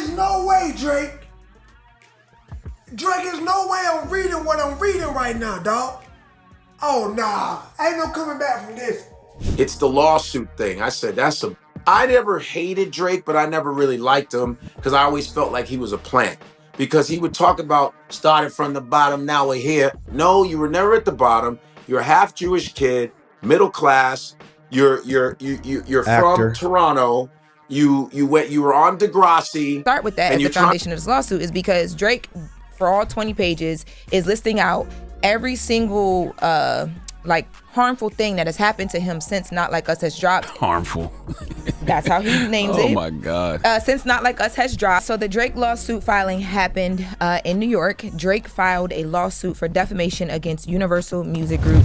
There's no way, Drake. Drake, there's no way I'm reading what I'm reading right now, dog. Oh, nah. Ain't no coming back from this. It's the lawsuit thing. I said, I never hated Drake, but I never really liked him because I always felt like he was a plant. Because he would talk about started from the bottom, now we're here. No, you were never at the bottom. You're a half Jewish kid, middle class. You're from Toronto. You were on Degrassi. Start with that as the foundation of this lawsuit is because Drake, for all 20 pages, is listing out every single like harmful thing that has happened to him since Not Like Us has dropped. Harmful. That's how he names it. Oh my God. Since Not Like Us has dropped. So the Drake lawsuit filing happened in New York. Drake filed a lawsuit for defamation against Universal Music Group.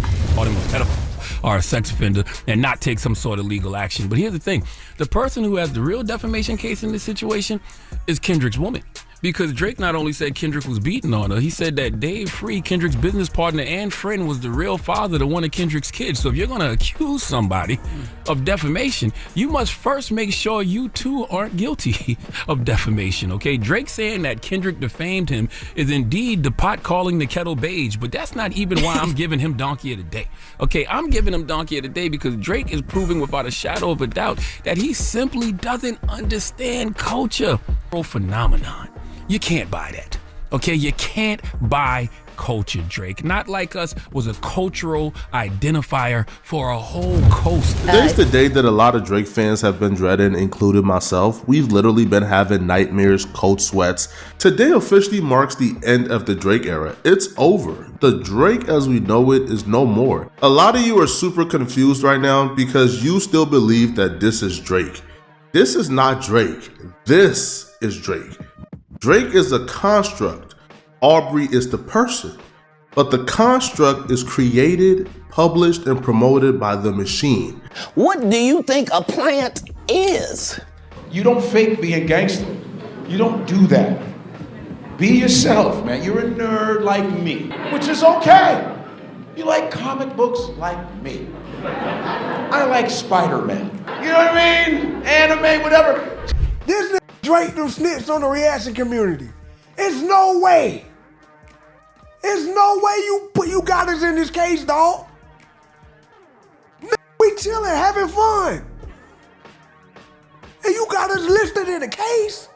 Or a sex offender and not take some sort of legal action. But here's the thing. The person who has the real defamation case in this situation is Kendrick's woman. Because Drake not only said Kendrick was beating on her, he said that Dave Free, Kendrick's business partner and friend, was the real father to one of Kendrick's kids. So if you're going to accuse somebody of defamation, you must first make sure you too aren't guilty of defamation, okay? Drake saying that Kendrick defamed him is indeed the pot calling the kettle beige, but that's not even why I'm giving him Donkey of the Day, okay? I'm giving him Donkey of the Day because Drake is proving without a shadow of a doubt that he simply doesn't understand culture. Phenomenon. You can't buy that, okay? You can't buy culture, Drake. Not Like Us was a cultural identifier for a whole coast. Today's the day that a lot of Drake fans have been dreading, including myself. We've literally been having nightmares, cold sweats. Today officially marks the end of the Drake era. It's over. The Drake as we know it is no more. A lot of you are super confused right now because you still believe that this is Drake. This is not Drake. This is Drake. Drake is a construct. Aubrey is the person. But the construct is created, published, and promoted by the machine. What do you think a plant is? You don't fake being gangster. You don't do that. Be yourself, man. You're a nerd like me, which is okay. You like comic books like me. I like Spider-Man. You know what I mean? Anime, whatever. This nigga Drake them snitched on the reaction community. It's no way. It's no way you got us in this case, dog. We chilling, having fun. And you got us listed in the case?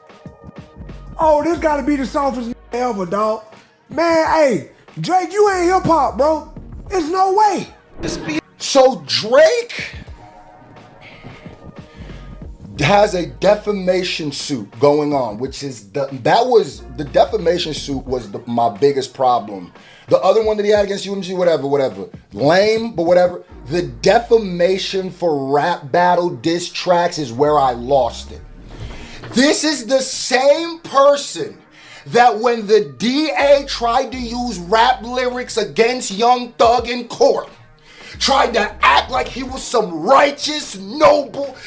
Oh, this gotta be the softest ever, dog. Man, hey, Drake, you ain't hip hop, bro. There's no way. So Drake has a defamation suit going on, which is the defamation suit was my biggest problem. The other one that he had against UMG, whatever, lame, but whatever. The defamation for rap battle diss tracks is where I lost it. This is the same person that when the DA tried to use rap lyrics against Young Thug in court, tried to act like he was some righteous, noble,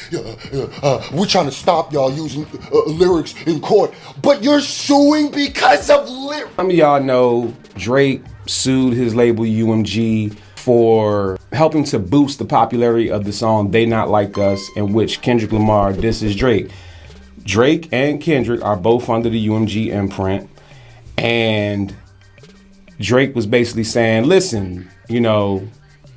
we're trying to stop y'all using lyrics in court, but you're suing because of lyrics. Some of y'all know Drake sued his label UMG for helping to boost the popularity of the song They Not Like Us, in which Kendrick Lamar disses Drake. Drake and Kendrick are both under the UMG imprint, and Drake was basically saying, listen, you know,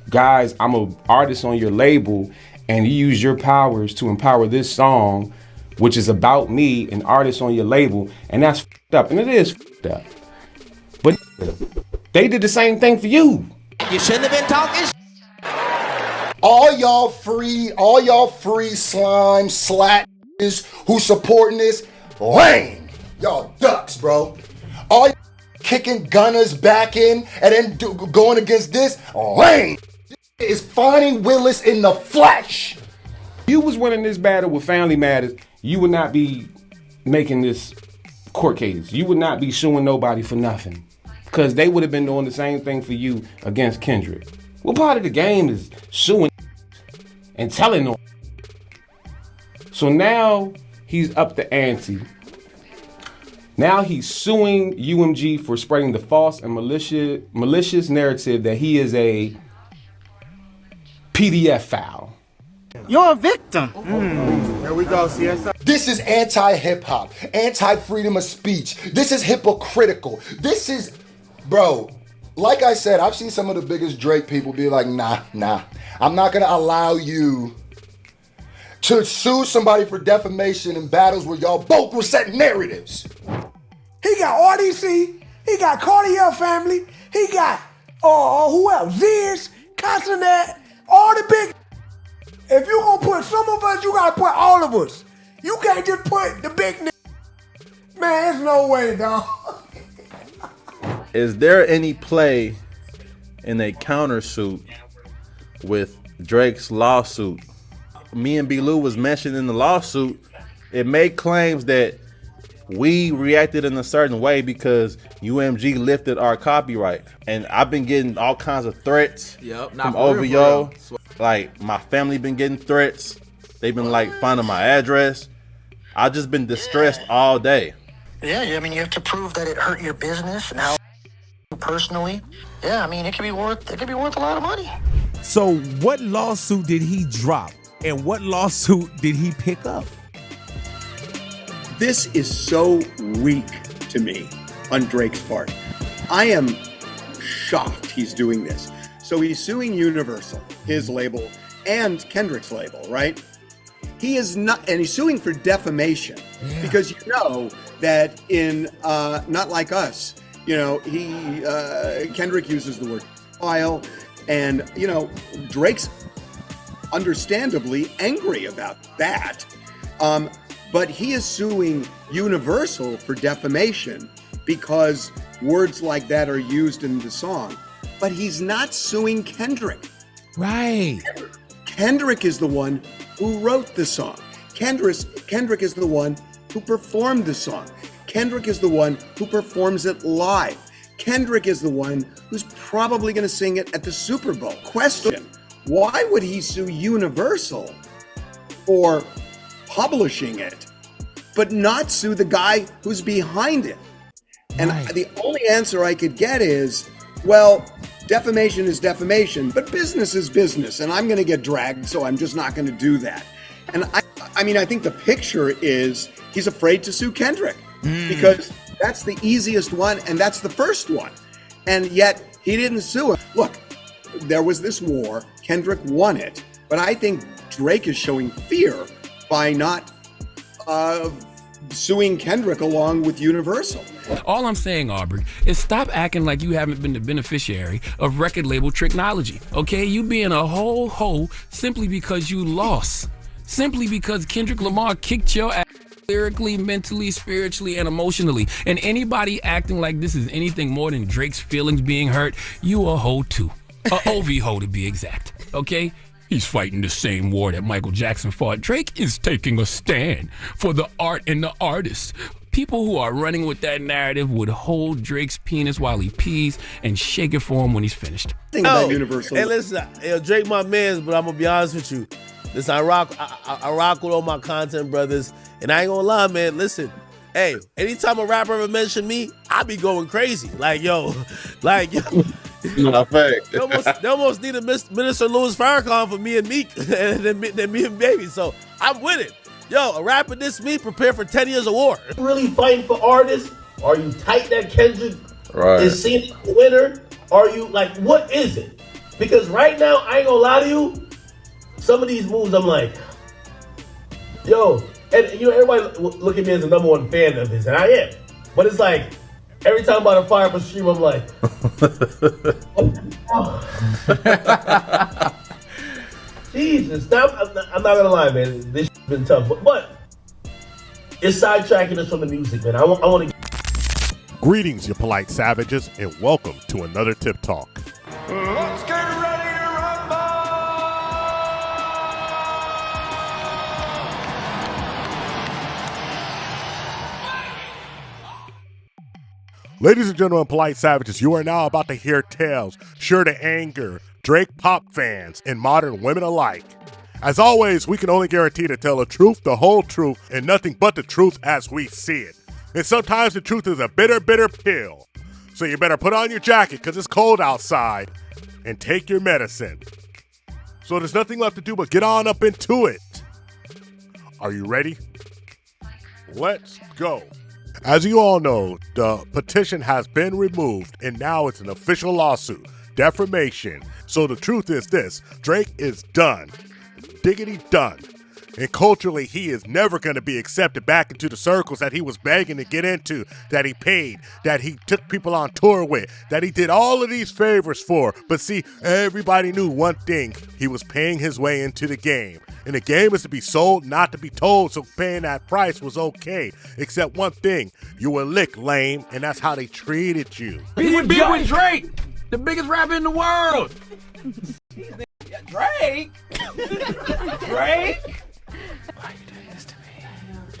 guys, I'm an artist on your label, and you use your powers to empower this song, which is about me, an artist on your label, and that's f***ed up, and it is f***ed up. But they did the same thing for you. You shouldn't have been talking All y'all free slime slat who supporting this, lame. Y'all ducks, bro. All y'all kicking Gunners back in and then going against this, lame. Is finding Willis in the flesh. If you was winning this battle with Family Matters, you would not be making this court case. You would not be suing nobody for nothing, because they would have been doing the same thing for you against Kendrick. What part of the game is suing and telling them? So now he's up the ante. Now he's suing UMG for spreading the false and malicious narrative that he is a PDF file. You're a victim. Here we go, CSI. This is anti-hip-hop, anti-freedom of speech. This is hypocritical. This is, bro, like I said, I've seen some of the biggest Drake people be like, nah, I'm not gonna allow you to sue somebody for defamation in battles where y'all both were setting narratives. He got RDC, he got Cartier family, he got, who else? ZIAS, Consonant, all the big. If you gonna put some of us, you gotta put all of us. You can't just put the big nigga. Man, there's no way, dog. Is there any play in a countersuit with Drake's lawsuit? Me and B.LOU was mentioned in the lawsuit. It made claims that we reacted in a certain way because UMG lifted our copyright. And I've been getting all kinds of threats from OVO. Like, my family been getting threats. They've been like finding my address. I've just been distressed all day. Yeah, I mean, you have to prove that it hurt your business and how personally. Yeah, I mean, it could be worth a lot of money. So what lawsuit did he drop? And what lawsuit did he pick up? This is so weak to me on Drake's part. I am shocked he's doing this. So he's suing Universal, his label, and Kendrick's label, right? He is not, and he's suing for defamation because you know that in Not Like Us, you know, Kendrick uses the word file, and you know, Drake's understandably angry about that. But he is suing Universal for defamation because words like that are used in the song. But he's not suing Kendrick. Right. Kendrick is the one who wrote the song. Kendrick is the one who performed the song. Kendrick is the one who performs it live. Kendrick is the one who's probably going to sing it at the Super Bowl. Question, why would he sue Universal for publishing it, but not sue the guy who's behind it? And the only answer I could get is, well, defamation is defamation, but business is business, and I'm going to get dragged, so I'm just not going to do that. And I mean, I think the picture is he's afraid to sue Kendrick because that's the easiest one, and that's the first one. And yet he didn't sue him. Look, there was this war. Kendrick won it, but I think Drake is showing fear by not suing Kendrick along with Universal. All I'm saying, Aubrey, is stop acting like you haven't been the beneficiary of record label technology, okay? You being a whole hoe simply because you lost. Simply because Kendrick Lamar kicked your ass lyrically, mentally, spiritually, and emotionally. And anybody acting like this is anything more than Drake's feelings being hurt, you a hoe too. A OV hoe to be exact, okay? He's fighting the same war that Michael Jackson fought. Drake is taking a stand for the art and the artists. People who are running with that narrative would hold Drake's penis while he pees and shake it for him when he's finished. Think about Universal. Hey, listen, Drake my man, but I'm gonna be honest with you. Listen, I rock with all my content brothers, and I ain't gonna lie, man. Listen, hey, anytime a rapper ever mention me, I be going crazy. Like yo. Not fact. They almost need a Minister Louis Farrakhan for me and Meek than me and Baby. So I'm with it. Yo, a rapper this me, prepare for 10 years of war. Really fighting for artists? Are you tight that Kendrick is seen the winner? Are you like, what is it? Because right now, I ain't gonna lie to you, some of these moves I'm like, yo, and you know, everybody look at me as the #1 fan of this, and I am. But it's like, every time I'm about to fire up a stream, I'm like, oh. Jesus. Now, I'm not gonna lie, man. This has been tough, but it's sidetracking us from the music, man. I want to. Greetings, you polite savages, and welcome to another Tip Talk. Let's get ready to rumble! Ladies and gentlemen, polite savages, you are now about to hear tales sure to anger Drake pop fans and modern women alike. As always, we can only guarantee to tell the truth, the whole truth, and nothing but the truth as we see it. And sometimes the truth is a bitter, bitter pill. So you better put on your jacket because it's cold outside and take your medicine. So there's nothing left to do but get on up into it. Are you ready? Let's go. As you all know, the petition has been removed and now it's an official lawsuit. Defamation. So the truth is this, Drake is done. Diggity done. And culturally, he is never going to be accepted back into the circles that he was begging to get into, that he paid, that he took people on tour with, that he did all of these favors for. But see, everybody knew one thing. He was paying his way into the game. And the game is to be sold, not to be told, so paying that price was okay. Except one thing, you were licked, lame, and that's how they treated you. Be with Drake, the biggest rapper in the world. Drake? Drake? Why are you doing this to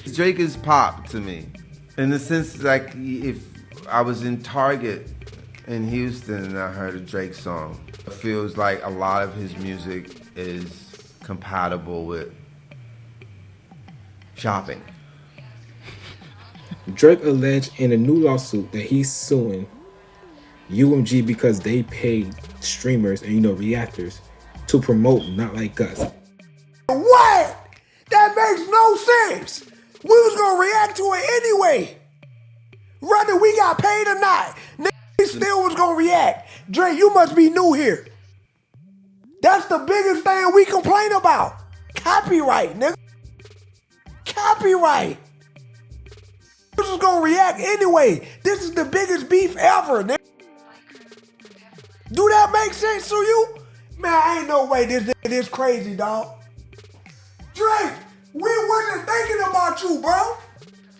me? Drake is pop to me. In the sense, like, if I was in Target in Houston and I heard a Drake song, it feels like a lot of his music is compatible with shopping. Drake alleged in a new lawsuit that he's suing UMG because they paid streamers and reactors to promote Not Like Us. What? That makes no sense. We was gonna react to it anyway. Whether we got paid or not, niggas still was gonna react. Drake, you must be new here. That's the biggest thing we complain about. Copyright, nigga. Copyright. This is gonna react anyway. This is the biggest beef ever, nigga. Do that make sense to you? Man, ain't no way this crazy, dog. Drake, we wasn't thinking about you, bro.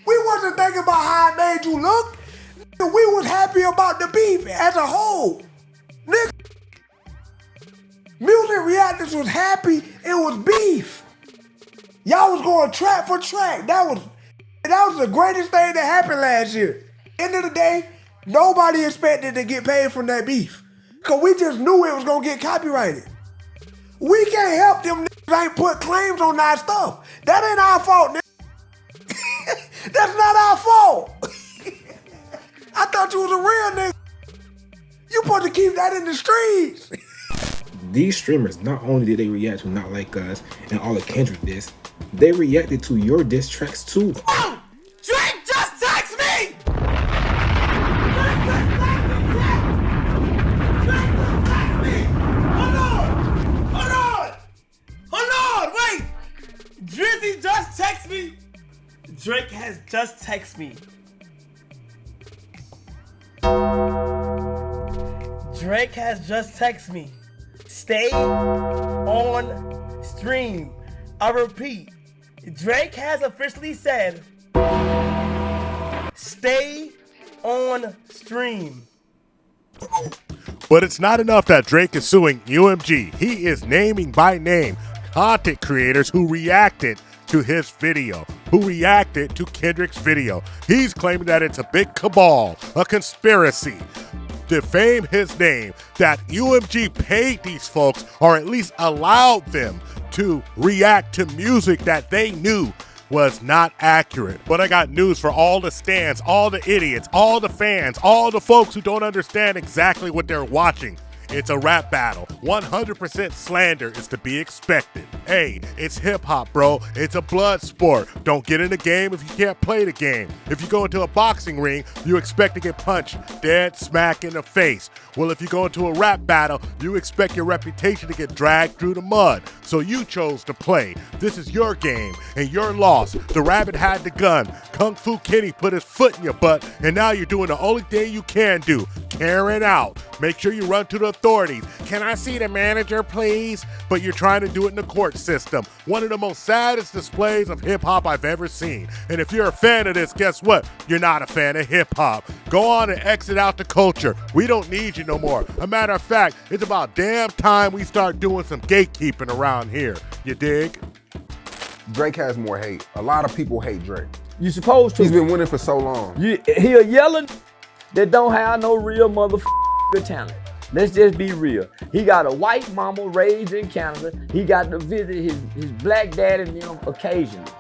We wasn't thinking about how it made you look. We was happy about the beef as a whole. Nigga. Music Reactors was happy, it was beef. Y'all was going track for track. That was the greatest thing that happened last year. End of the day, nobody expected to get paid from that beef. Cause we just knew it was gonna get copyrighted. We can't help them niggas ain't put claims on that stuff. That ain't our fault, nigga. That's not our fault. I thought you was a real nigga. You supposed to keep that in the streets. These streamers, not only did they react to Not Like Us and all of Kendrick diss, they reacted to your diss tracks too. Oh! Drake just text me! Hold on! Wait! Drizzy just text me! Drake has just texted me. Drake has just texted me. Stay on stream. I repeat, Drake has officially said, stay on stream. But it's not enough that Drake is suing UMG. He is naming by name content creators who reacted to his video, who reacted to Kendrick's video. He's claiming that it's a big cabal, a conspiracy, defame his name, that UMG paid these folks or at least allowed them to react to music that they knew was not accurate. But I got news for all the stans, all the idiots, all the fans, all the folks who don't understand exactly what they're watching. It's a rap battle. 100% slander is to be expected. Hey, it's hip hop, bro. It's a blood sport. Don't get in the game if you can't play the game. If you go into a boxing ring, you expect to get punched dead smack in the face. Well, if you go into a rap battle, you expect your reputation to get dragged through the mud. So you chose to play. This is your game and your loss. The rabbit had the gun. Kung Fu Kenny put his foot in your butt, and now you're doing the only thing you can do, carrying out. Make sure you run to the authorities. Can I see the manager, please? But you're trying to do it in the court system. One of the most saddest displays of hip-hop I've ever seen. And if you're a fan of this, guess what? You're not a fan of hip-hop. Go on and exit out the culture. We don't need you no more. A matter of fact, it's about damn time we start doing some gatekeeping around here. You dig? Drake has more hate. A lot of people hate Drake. You supposed to. He's been winning for so long. He a yelling that don't have no real motherfucking talent. Let's just be real. He got a white mama raised in Canada. He got to visit his black dad and them occasionally.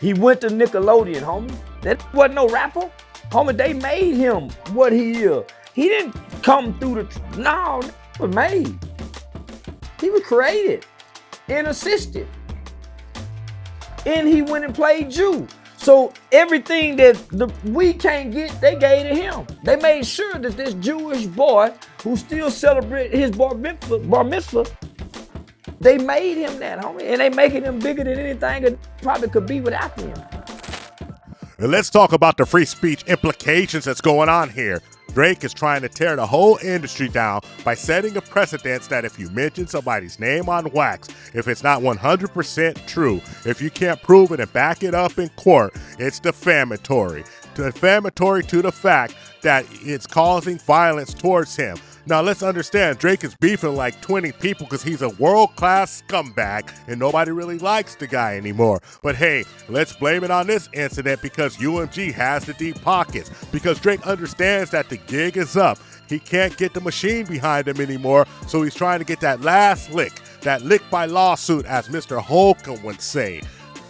He went to Nickelodeon, homie. That wasn't no rapper. Homie, they made him what he is. He didn't come through no, he was made. He was created. and assisted. And he went and played Jew. So everything that we can't get, they gave to him. They made sure that this Jewish boy who still celebrate his bar mitzvah, they made him that, homie. And they making him bigger than anything it probably could be without him. And let's talk about the free speech implications that's going on here. Drake is trying to tear the whole industry down by setting a precedence that if you mention somebody's name on wax, if it's not 100% true, if you can't prove it and back it up in court, it's defamatory. Defamatory to the fact that it's causing violence towards him. Now let's understand, Drake is beefing like 20 people because he's a world-class scumbag and nobody really likes the guy anymore. But hey, let's blame it on this incident because UMG has the deep pockets. Because Drake understands that the gig is up. He can't get the machine behind him anymore, so he's trying to get that last lick. That lick by lawsuit, as Mr. Holcomb would say.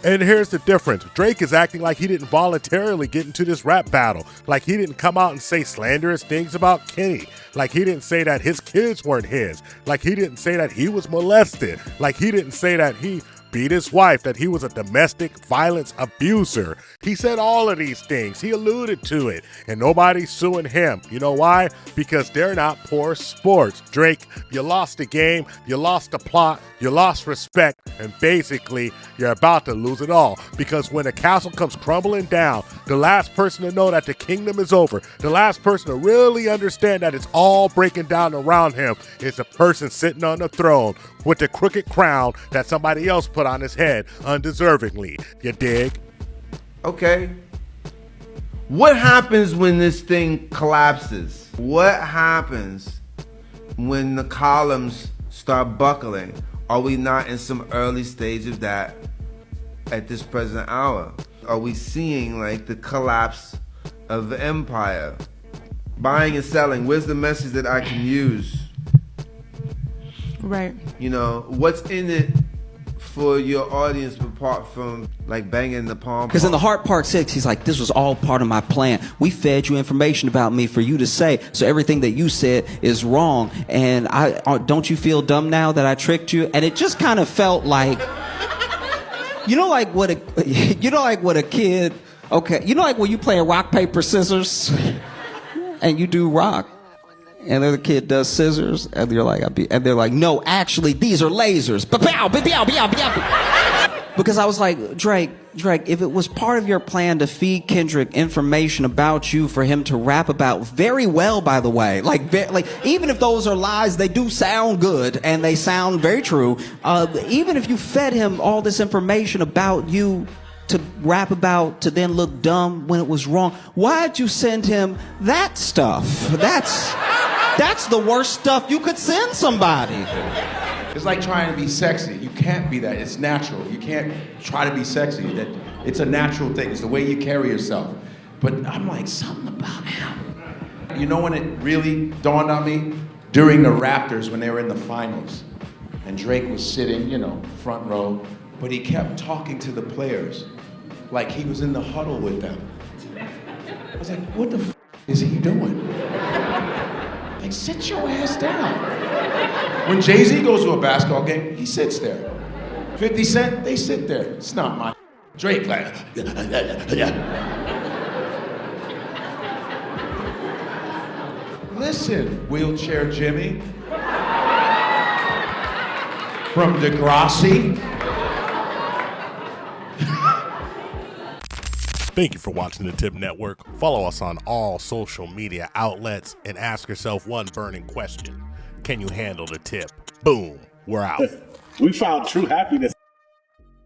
And here's the difference. Drake is acting like he didn't voluntarily get into this rap battle. Like he didn't come out and say slanderous things about Kenny. Like he didn't say that his kids weren't his. Like he didn't say that he was molested. Like he didn't say that he beat his wife, that he was a domestic violence abuser. He said all of these things. He alluded to it. And nobody's suing him. You know why? Because they're not poor sports. Drake, you lost the game, you lost the plot, you lost respect, and basically you're about to lose it all. Because when the castle comes crumbling down, the last person to know that the kingdom is over, the last person to really understand that it's all breaking down around him is the person sitting on the throne with the crooked crown that somebody else put on his head undeservingly. You dig? Okay. What happens when this thing collapses? What happens when the columns start buckling? Are we not in some early stage of that at this present hour? Are we seeing like the collapse of the empire? Buying and selling, where's the message that I can use? Right. You know, what's in it for your audience apart from like banging the palm? Because in the Heart Part 6, he's like, this was all part of my plan. We fed you information about me for you to say, so everything that you said is wrong. And don't you feel dumb now that I tricked you? And it just kind of felt like, you know, like what a kid, okay, you know, like when you play rock, paper, scissors, and you do rock. And the other kid does scissors, and they're like, no, actually, these are lasers. Because I was like, Drake, if it was part of your plan to feed Kendrick information about you for him to rap about, very well, by the way, like even if those are lies, they do sound good and they sound very true. Even if you fed him all this information about you to rap about, to then look dumb when it was wrong, why'd you send him that stuff? That's the worst stuff you could send somebody. It's like trying to be sexy. You can't be that. It's natural. You can't try to be sexy. It's a natural thing. It's the way you carry yourself. But I'm like, something about him. You know when it really dawned on me? During the Raptors, when they were in the finals. And Drake was sitting, you know, front row. But he kept talking to the players like he was in the huddle with them. I was like, what the is he doing? Like, sit your ass down. When Jay-Z goes to a basketball game, he sits there. 50 Cent, they sit there. It's not my Drake, like, Listen, Wheelchair Jimmy. From Degrassi. Thank you for watching the Tip Network. Follow us on all social media outlets and ask yourself one burning question. Can you handle the tip? Boom, we're out. We found true happiness.